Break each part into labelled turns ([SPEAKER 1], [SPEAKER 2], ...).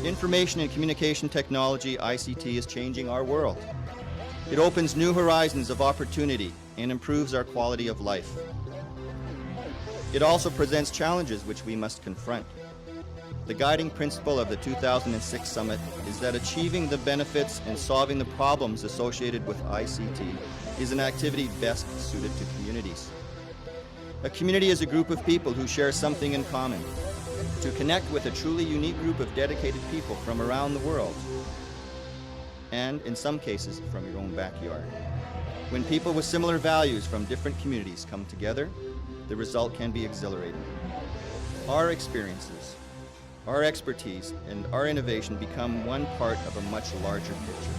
[SPEAKER 1] Information and communication technology, ICT, is changing our world. It opens new horizons of opportunity and improves our quality of life. It also presents challenges which we must confront. The guiding principle of the 2006 Summit is that achieving the benefits and solving the problems associated with ICT is an activity best suited to communities. A community is a group of people who share something in common. To connect with a truly unique group of dedicated people from around the world, and in some cases from your own backyard. When people with similar values from different communities come together, the result can be exhilarating. Our experiences, our expertise, and our innovation become one part of a much larger picture.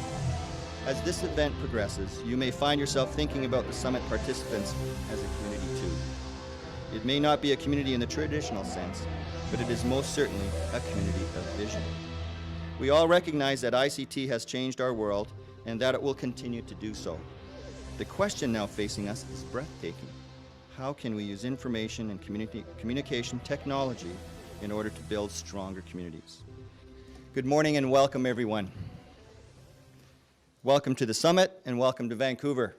[SPEAKER 1] As this event progresses, you may find yourself thinking about the summit participants as a community too. It may not be a community in the traditional sense, but it is most certainly a community of vision. We all recognize that ICT has changed our world and that it will continue to do so. The question now facing us is breathtaking. How can we use information and communication technology in order to build stronger communities? Good morning and welcome, everyone. Welcome to the summit and welcome to Vancouver.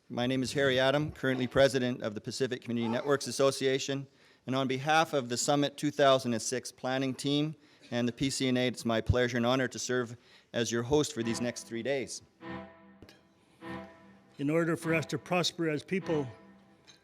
[SPEAKER 1] My name is Harry Adam, currently president of the Pacific Community Networks Association, and on behalf of the Summit 2006 planning team and the PCNA, it's my pleasure and honor to serve as your host for these next 3 days.
[SPEAKER 2] In order for us to prosper as people,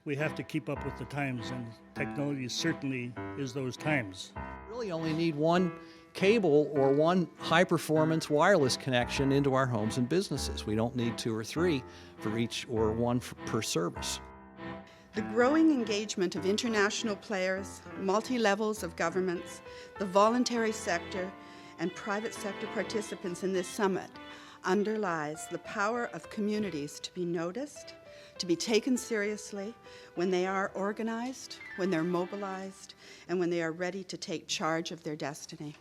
[SPEAKER 2] we have to keep up with the times, and technology certainly is those times.
[SPEAKER 3] We really only need one cable or one high-performance wireless connection into our homes and businesses. We don't need 2 or 3 for each or one per service.
[SPEAKER 4] The growing engagement of international players, multi-levels of governments, the voluntary sector, and private sector participants in this summit underlies the power of communities to be noticed, to be taken seriously when they are organized, when they're mobilized, and when they are ready to take charge of their destiny.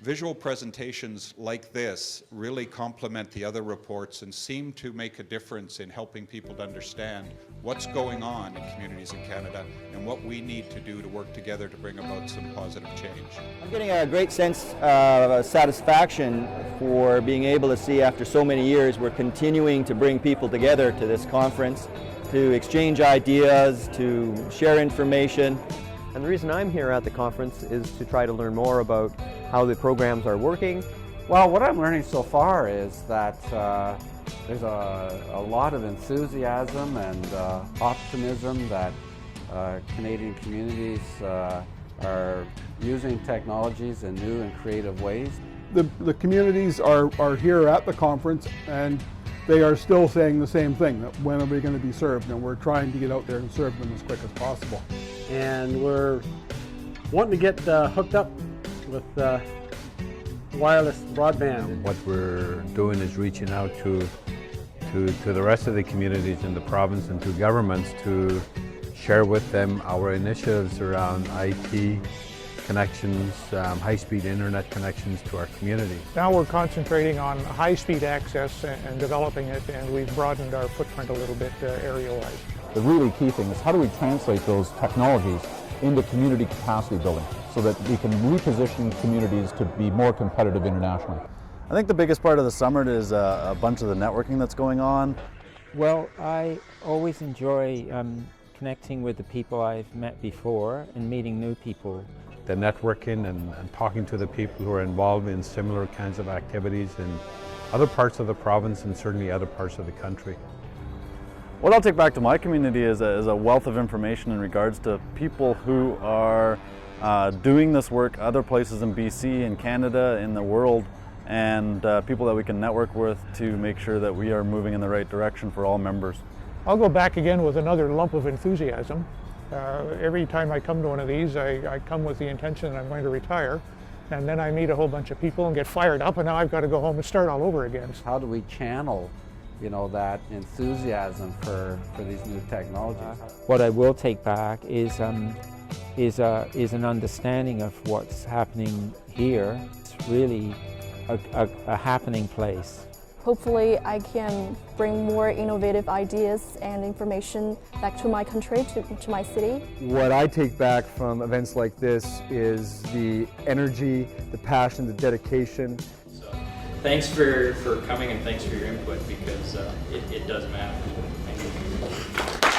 [SPEAKER 5] Visual presentations like this really complement the other reports and seem to make a difference in helping people to understand what's going on in communities in Canada and what we need to do to work together to bring about some positive change.
[SPEAKER 1] I'm getting a great sense of satisfaction for being able to see after so many years we're continuing to bring people together to this conference, to exchange ideas, to share information.
[SPEAKER 6] And the reason I'm here at the conference is to try to learn more about how the programs are working.
[SPEAKER 7] Well, what I'm learning so far is that there's a lot of enthusiasm and optimism that Canadian communities are using technologies in new and creative ways.
[SPEAKER 8] The communities are here at the conference, and they are still saying the same thing, that when are we going to be served, and we're trying to get out there and serve them as quick as possible.
[SPEAKER 9] And we're wanting to get hooked up with wireless broadband.
[SPEAKER 10] What we're doing is reaching out to the rest of the communities in the province and to governments to share with them our initiatives around IT connections, high-speed internet connections to our community.
[SPEAKER 11] Now we're concentrating on high-speed access and developing it, and we've broadened our footprint a little bit area-wise.
[SPEAKER 12] The really key thing is how do we translate those technologies into community capacity building so that we can reposition communities to be more competitive internationally.
[SPEAKER 13] I think the biggest part of the summit is a bunch of the networking that's going on.
[SPEAKER 14] Well, I always enjoy connecting with the people I've met before and meeting new people.
[SPEAKER 10] The networking and talking to the people who are involved in similar kinds of activities in other parts of the province and certainly other parts of the country.
[SPEAKER 13] What I'll take back to my community is a wealth of information in regards to people who are doing this work other places in BC, in Canada, in the world, and people that we can network with to make sure that we are moving in the right direction for all members.
[SPEAKER 11] I'll go back again with another lump of enthusiasm. Every time I come to one of these, I come with the intention that I'm going to retire, and then I meet a whole bunch of people and get fired up, and now I've got to go home and start all over again.
[SPEAKER 7] How do we channel, that enthusiasm for these new technologies?
[SPEAKER 14] What I will take back is an understanding of what's happening here. It's really a happening place.
[SPEAKER 15] Hopefully I can bring more innovative ideas and information back to my country, to my city.
[SPEAKER 6] What I take back from events like this is the energy, the passion, the dedication.
[SPEAKER 16] Thanks for coming and thanks for your input, because it does matter. Thank you.